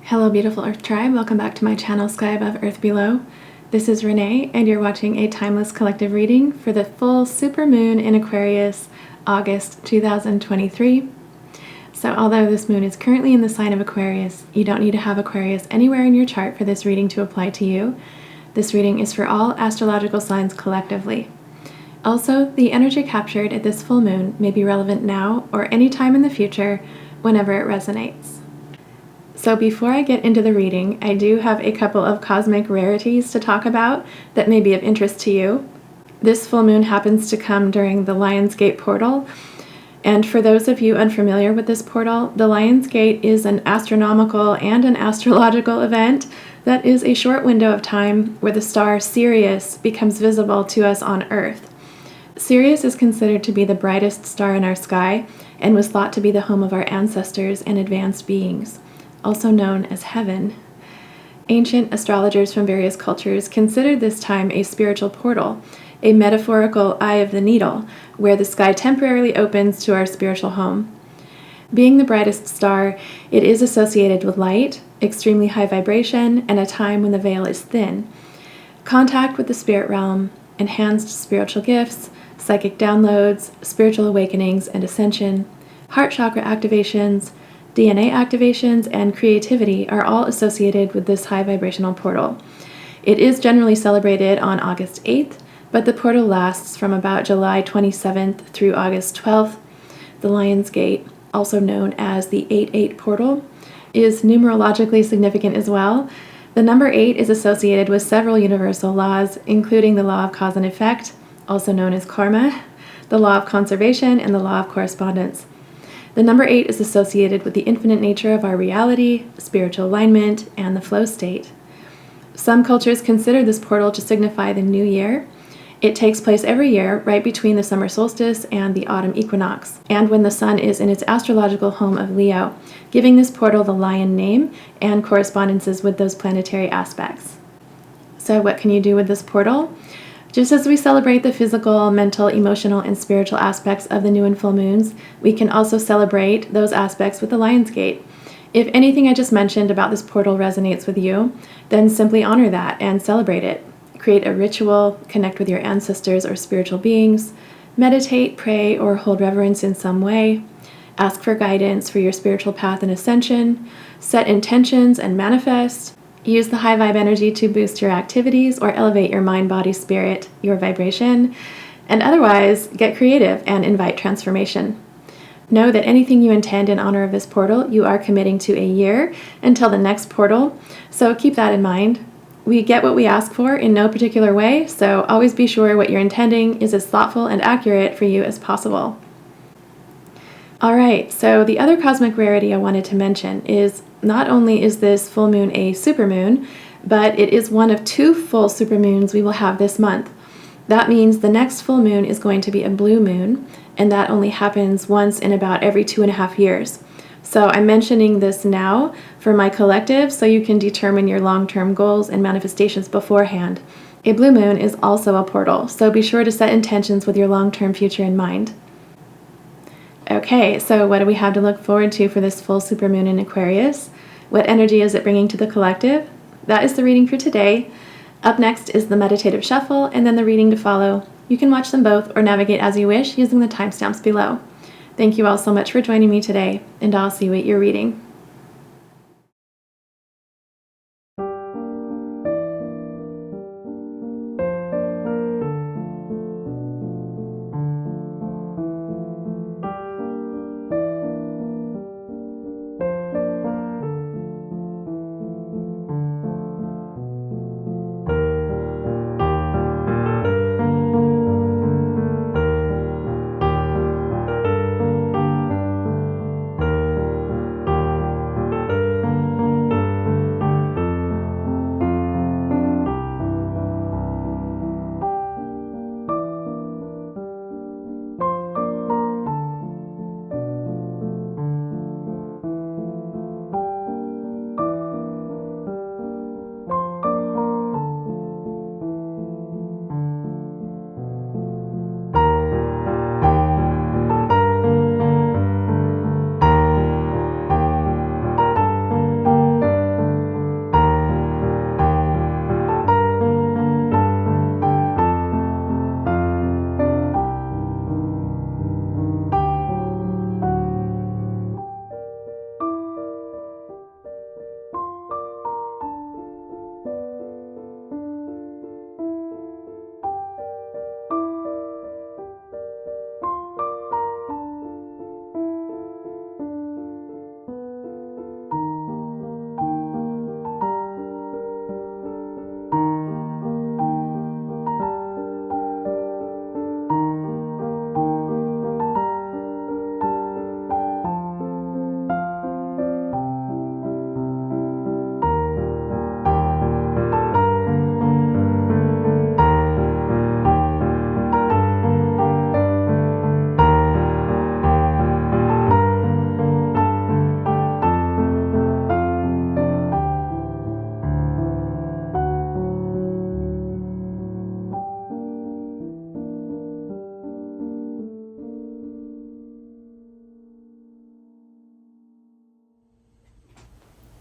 Hello beautiful Earth Tribe, welcome back to my channel Sky Above Earth Below. This is Renee and you're watching a timeless collective reading for the full super moon in Aquarius, August 2023. So although this moon is currently in the sign of Aquarius, you don't need to have Aquarius anywhere in your chart for this reading to apply to you. This reading is for all astrological signs collectively. Also, the energy captured at this full moon may be relevant now or any time in the future whenever it resonates. So before I get into the reading, I do have a couple of cosmic rarities to talk about that may be of interest to you. This full moon happens to come during the Lion's Gate portal. And for those of you unfamiliar with this portal, the Lion's Gate is an astronomical and an astrological event that is a short window of time where the star Sirius becomes visible to us on Earth. Sirius is considered to be the brightest star in our sky and was thought to be the home of our ancestors and advanced beings, also known as heaven. Ancient astrologers from various cultures considered this time a spiritual portal, a metaphorical eye of the needle, where the sky temporarily opens to our spiritual home. Being the brightest star, it is associated with light, extremely high vibration, and a time when the veil is thin. Contact with the spirit realm, enhanced spiritual gifts, psychic downloads, spiritual awakenings and ascension, heart chakra activations, DNA activations, and creativity are all associated with this high vibrational portal. It is generally celebrated on August 8th, but the portal lasts from about July 27th through August 12th. The Lion's Gate, also known as the 8-8 portal, is numerologically significant as well. The number 8 is associated with several universal laws, including the law of cause and effect, also known as karma, the law of conservation, and the law of correspondence. The number 8 is associated with the infinite nature of our reality, spiritual alignment, and the flow state. Some cultures consider this portal to signify the new year. It takes place every year right between the summer solstice and the autumn equinox, and when the sun is in its astrological home of Leo, giving this portal the lion name and correspondences with those planetary aspects. So what can you do with this portal? Just as we celebrate the physical, mental, emotional, and spiritual aspects of the new and full moons, we can also celebrate those aspects with the Lion's Gate. If anything I just mentioned about this portal resonates with you, then simply honor that and celebrate it. Create a ritual, connect with your ancestors or spiritual beings, meditate, pray, or hold reverence in some way, ask for guidance for your spiritual path and ascension, set intentions and manifest. Use the high vibe energy to boost your activities or elevate your mind, body, spirit, your vibration, and otherwise get creative and invite transformation. Know that anything you intend in honor of this portal, you are committing to a year until the next portal, so keep that in mind. We get what we ask for in no particular way, so always be sure what you're intending is as thoughtful and accurate for you as possible. Alright, so the other cosmic rarity I wanted to mention is not only is this full moon a supermoon, but it is one of 2 full supermoons we will have this month. That means the next full moon is going to be a blue moon, and that only happens once in about every 2.5 years. So I'm mentioning this now for my collective so you can determine your long-term goals and manifestations beforehand. A blue moon is also a portal, so be sure to set intentions with your long-term future in mind. Okay, so what do we have to look forward to for this full supermoon in Aquarius? What energy is it bringing to the collective? That is the reading for today. Up next is the Meditative Shuffle and then the reading to follow. You can watch them both or navigate as you wish using the timestamps below. Thank you all so much for joining me today, and I'll see you at your reading.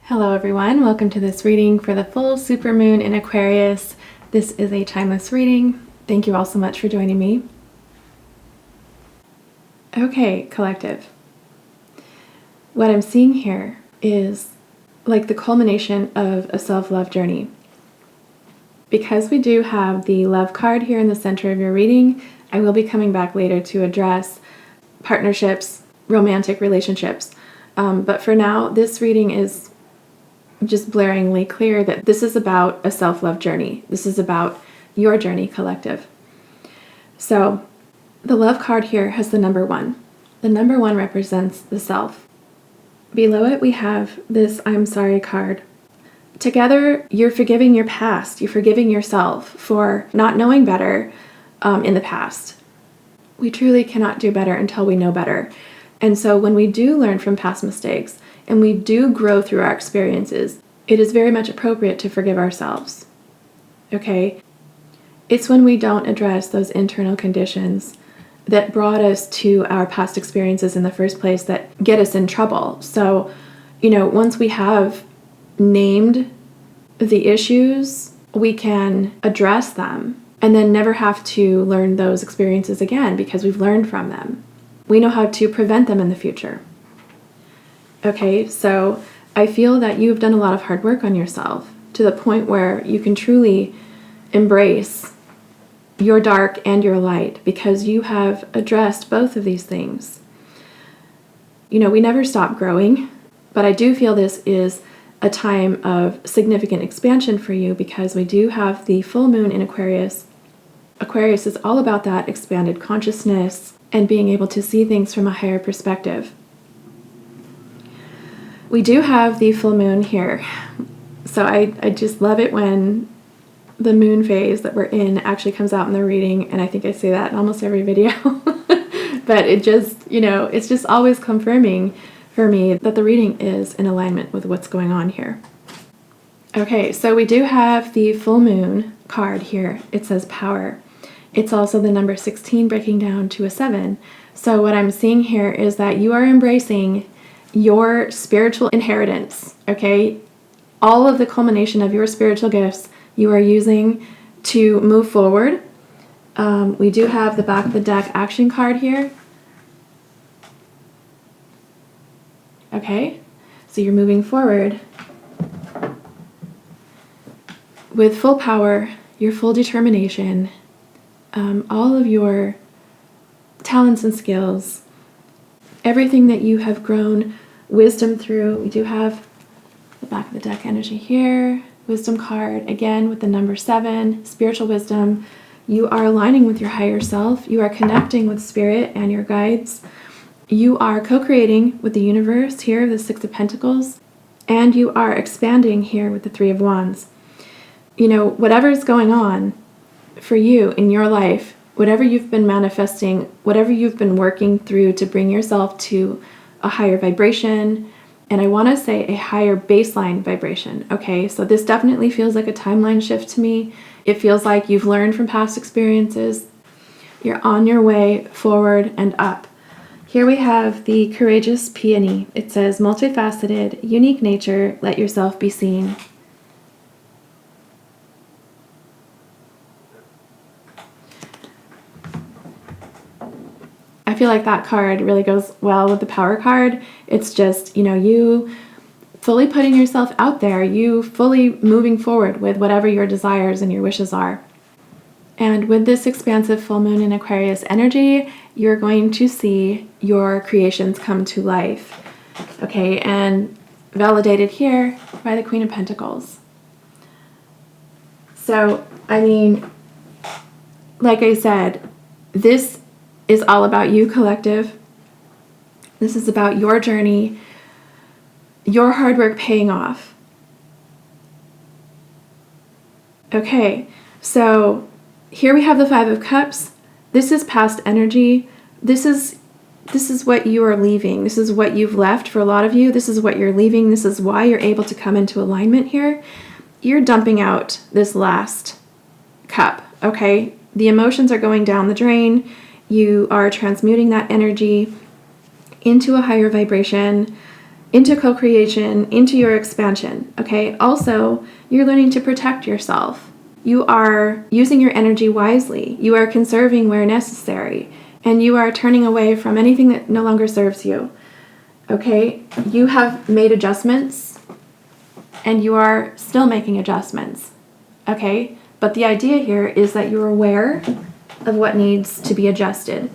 Hello everyone, welcome to this reading for the full supermoon in Aquarius. This is a timeless reading. Thank you all so much for joining me. Okay, collective. What I'm seeing here is like the culmination of a self-love journey. Because we do have the love card here in the center of your reading, I will be coming back later to address partnerships, romantic relationships. But for now, this reading is just blaringly clear that this is about a self-love journey. This is about your journey, collective. So the love card here has the number 1. The number 1 represents the self. Below it, we have this I'm sorry card. Together, you're forgiving your past. You're forgiving yourself for not knowing better in the past. We truly cannot do better until we know better. And so when we do learn from past mistakes, and we do grow through our experiences, it is very much appropriate to forgive ourselves. Okay? It's when we don't address those internal conditions that brought us to our past experiences in the first place that get us in trouble. So, once we have named the issues, we can address them and then never have to learn those experiences again because we've learned from them. We know how to prevent them in the future. Okay, so I feel that you've done a lot of hard work on yourself to the point where you can truly embrace your dark and your light because you have addressed both of these things. We never stop growing, but I do feel this is a time of significant expansion for you because we do have the full moon in Aquarius. Aquarius is all about that expanded consciousness and being able to see things from a higher perspective. We do have the full moon here, so I just love it when the moon phase that we're in actually comes out in the reading, and I think I say that in almost every video, but it just, it's just always confirming for me that the reading is in alignment with what's going on here. Okay, so we do have the full moon card here. It says power. It's also the number 16 breaking down to a 7. So what I'm seeing here is that you are embracing your spiritual inheritance, okay? All of the culmination of your spiritual gifts you are using to move forward. We do have the back of the deck action card here. Okay, so you're moving forward with full power, your full determination, all of your talents and skills, everything that you have grown wisdom through. We do have the back of the deck energy here, wisdom card, again with the number 7, spiritual wisdom. You are aligning with your higher self. You are connecting with spirit and your guides. You are co-creating with the universe here, the 6 of Pentacles, and you are expanding here with the 3 of Wands. Whatever is going on for you in your life, whatever you've been manifesting, whatever you've been working through to bring yourself to a higher vibration, and I want to say a higher baseline vibration, okay? So this definitely feels like a timeline shift to me. It feels like you've learned from past experiences. You're on your way forward and up. Here we have the courageous peony. It says, multifaceted, unique nature, let yourself be seen. I feel like that card really goes well with the power card. It's just, you fully putting yourself out there, you fully moving forward with whatever your desires and your wishes are. And with this expansive full moon in Aquarius energy, you're going to see your creations come to life. Okay, and validated here by the Queen of Pentacles. So, like I said, this is all about you, collective. This is about your journey, your hard work paying off. Okay, so here we have the 5 of Cups. This is past energy. This is what you are leaving. This is what you've left for a lot of you. This is what you're leaving. This is why you're able to come into alignment here. You're dumping out this last cup, okay? The emotions are going down the drain. You are transmuting that energy into a higher vibration, into co-creation, into your expansion, okay? Also, you're learning to protect yourself. You are using your energy wisely. You are conserving where necessary, and you are turning away from anything that no longer serves you, okay? You have made adjustments, and you are still making adjustments, okay? But the idea here is that you're aware of what needs to be adjusted.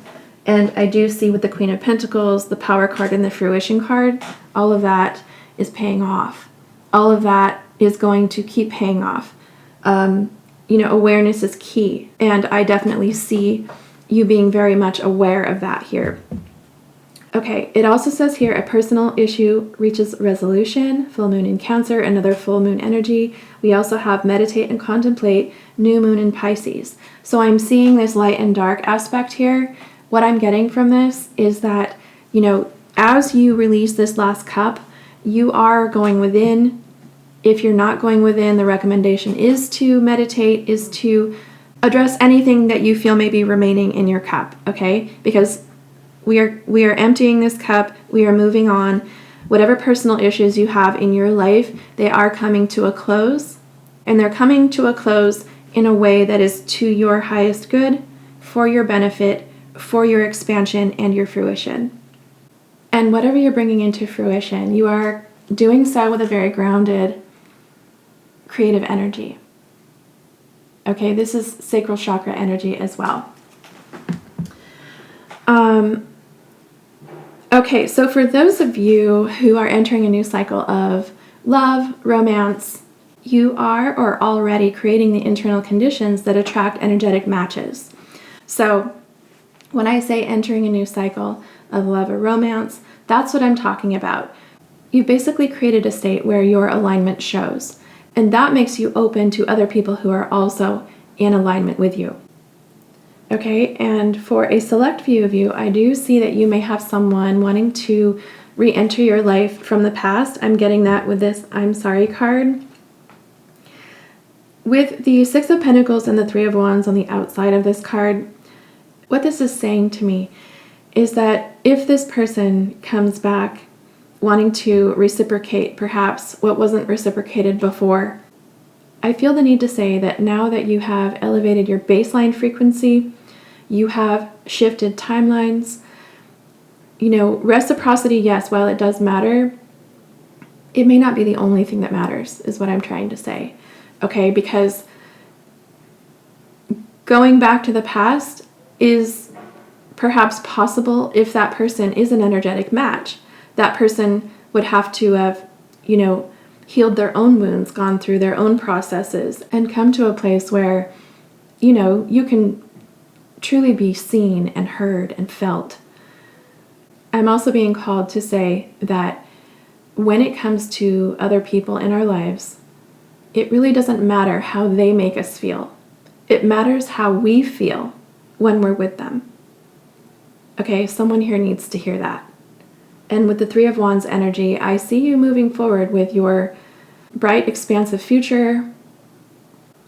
And I do see with the Queen of Pentacles, the Power card, and the Fruition card, all of that is paying off. All of that is going to keep paying off. Awareness is key. And I definitely see you being very much aware of that here. Okay, it also says here, a personal issue reaches resolution, full moon in Cancer, another full moon energy. We also have meditate and contemplate, new moon in Pisces. So I'm seeing this light and dark aspect here. What I'm getting from this is that, as you release this last cup, you are going within. If you're not going within, the recommendation is to meditate, is to address anything that you feel may be remaining in your cup, okay? Because we are emptying this cup, we are moving on. Whatever personal issues you have in your life, they are coming to a close, and they're coming to a close in a way that is to your highest good, for your benefit, for your expansion and your fruition. And whatever you're bringing into fruition, you are doing so with a very grounded, creative energy. Okay, this is sacral chakra energy as well. Okay, so for those of you who are entering a new cycle of love, romance, you are or already creating the internal conditions that attract energetic matches. So when I say entering a new cycle of love or romance, that's what I'm talking about. You've basically created a state where your alignment shows, and that makes you open to other people who are also in alignment with you. Okay, and for a select few of you, I do see that you may have someone wanting to re-enter your life from the past. I'm getting that with this I'm sorry card. With the Six of Pentacles and the Three of Wands on the outside of this card, what this is saying to me is that if this person comes back wanting to reciprocate perhaps what wasn't reciprocated before, I feel the need to say that now that you have elevated your baseline frequency, you have shifted timelines, reciprocity, yes, while it does matter, it may not be the only thing that matters, is what I'm trying to say. Okay, because going back to the past is perhaps possible if that person is an energetic match. That person would have to have, healed their own wounds, gone through their own processes, and come to a place where, you can truly be seen and heard and felt. I'm also being called to say that when it comes to other people in our lives, it really doesn't matter how they make us feel. It matters how we feel when we're with them. Okay, someone here needs to hear that. And with the Three of Wands energy, I see you moving forward with your bright, expansive future.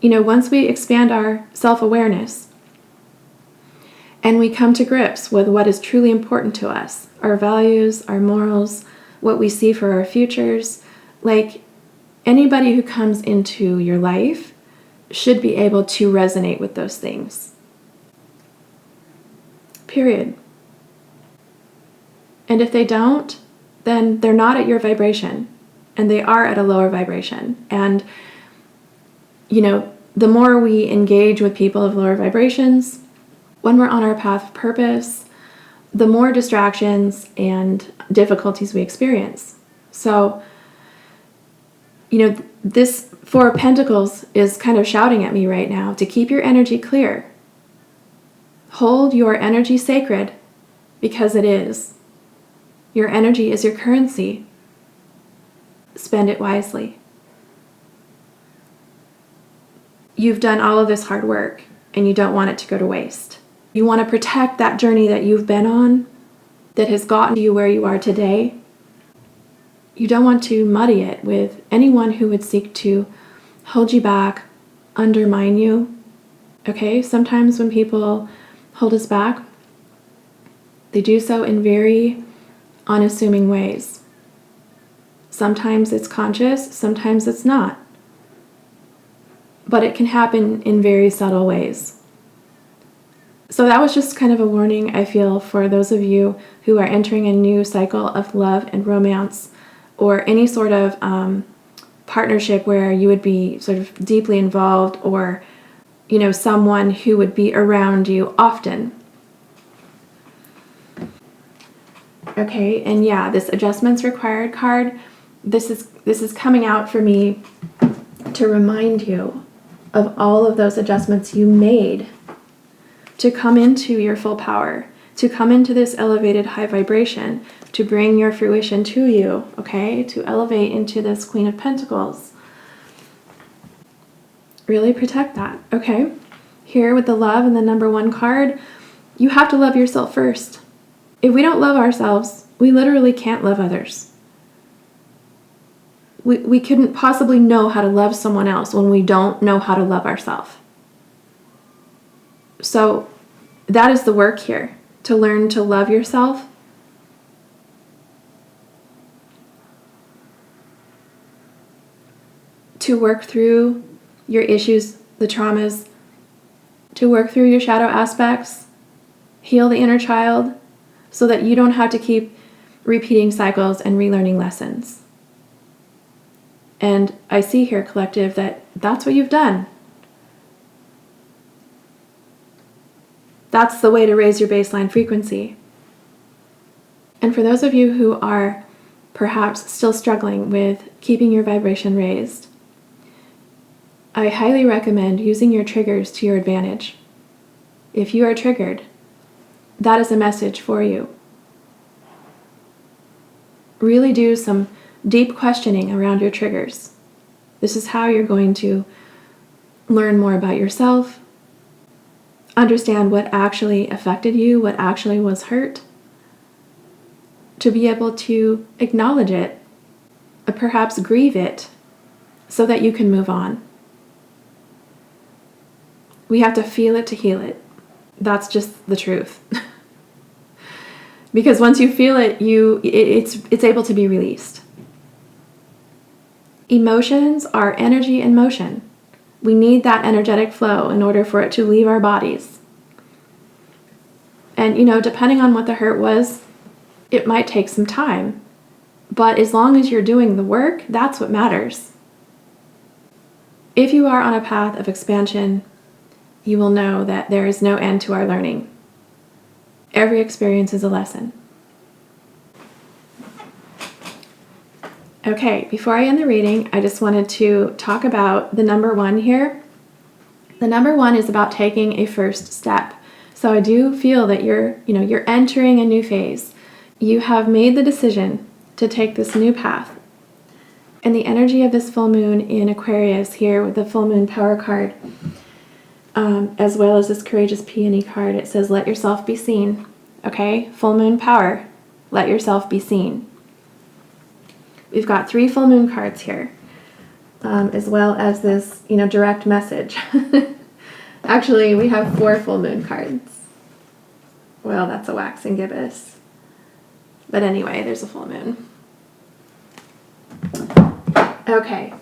Once we expand our self-awareness and we come to grips with what is truly important to us, our values, our morals, what we see for our futures, like anybody who comes into your life should be able to resonate with those things. Period. And if they don't, then they're not at your vibration, and they are at a lower vibration. And, the more we engage with people of lower vibrations, when we're on our path of purpose, the more distractions and difficulties we experience. So, this Four of Pentacles is kind of shouting at me right now to keep your energy clear. Hold your energy sacred, because it is. Your energy is your currency. Spend it wisely. You've done all of this hard work, and you don't want it to go to waste. You want to protect that journey that you've been on, that has gotten you where you are today. You don't want to muddy it with anyone who would seek to hold you back, undermine you. Okay, sometimes when people hold us back, they do so in very unassuming ways. Sometimes it's conscious, sometimes it's not. But it can happen in very subtle ways. So that was just kind of a warning, I feel, for those of you who are entering a new cycle of love and romance, or any sort of partnership where you would be sort of deeply involved, or, someone who would be around you often. Okay, and yeah, this adjustments required card, this is coming out for me to remind you of all of those adjustments you made to come into your full power, to come into this elevated high vibration, to bring your fruition to you, okay? To elevate into this Queen of Pentacles. Really protect that, okay? Here with the love and the number 1 card, you have to love yourself first. If we don't love ourselves, we literally can't love others. We couldn't possibly know how to love someone else when we don't know how to love ourselves. So that is the work here, to learn to love yourself. To work through your issues, the traumas, to work through your shadow aspects, heal the inner child, so that you don't have to keep repeating cycles and relearning lessons. And I see here, collective, that that's what you've done. That's the way to raise your baseline frequency. And for those of you who are perhaps still struggling with keeping your vibration raised, I highly recommend using your triggers to your advantage. If you are triggered, that is a message for you. Really do some deep questioning around your triggers. This is how you're going to learn more about yourself, understand what actually affected you, what actually was hurt, to be able to acknowledge it, or perhaps grieve it, so that you can move on. We have to feel it to heal it. That's just the truth. Because once you feel it, it's able to be released. Emotions are energy in motion. We need that energetic flow in order for it to leave our bodies. And, depending on what the hurt was, it might take some time. But as long as you're doing the work, that's what matters. If you are on a path of expansion, you will know that there is no end to our learning. Every experience is a lesson. Okay, before I end the reading, I just wanted to talk about the number 1 here. The number 1 is about taking a first step. So I do feel that you're entering a new phase. You have made the decision to take this new path. And the energy of this full moon in Aquarius here with the full moon power card, as well as this courageous peony card, it says, let yourself be seen. Okay, full moon power, let yourself be seen. We've got 3 full moon cards here, as well as this, direct message. Actually, we have 4 full moon cards. Well, that's a waxing gibbous. But anyway, there's a full moon. Okay.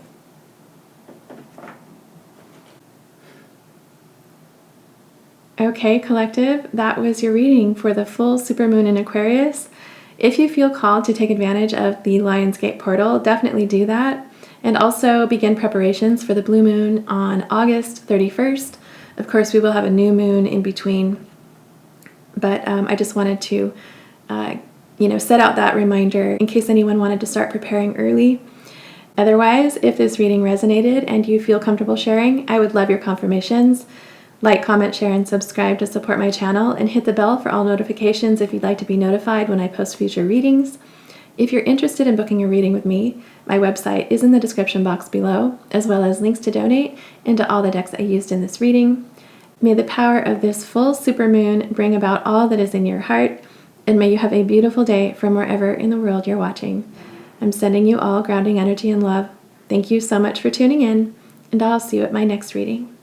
Okay, collective, that was your reading for the full supermoon in Aquarius. If you feel called to take advantage of the Lionsgate portal, definitely do that. And also begin preparations for the blue moon on August 31st. Of course, we will have a new moon in between. But I just wanted to, set out that reminder in case anyone wanted to start preparing early. Otherwise, if this reading resonated and you feel comfortable sharing, I would love your confirmations. Like, comment, share, and subscribe to support my channel, and hit the bell for all notifications if you'd like to be notified when I post future readings. If you're interested in booking a reading with me, my website is in the description box below, as well as links to donate and to all the decks I used in this reading. May the power of this full supermoon bring about all that is in your heart, and may you have a beautiful day from wherever in the world you're watching. I'm sending you all grounding energy and love. Thank you so much for tuning in, and I'll see you at my next reading.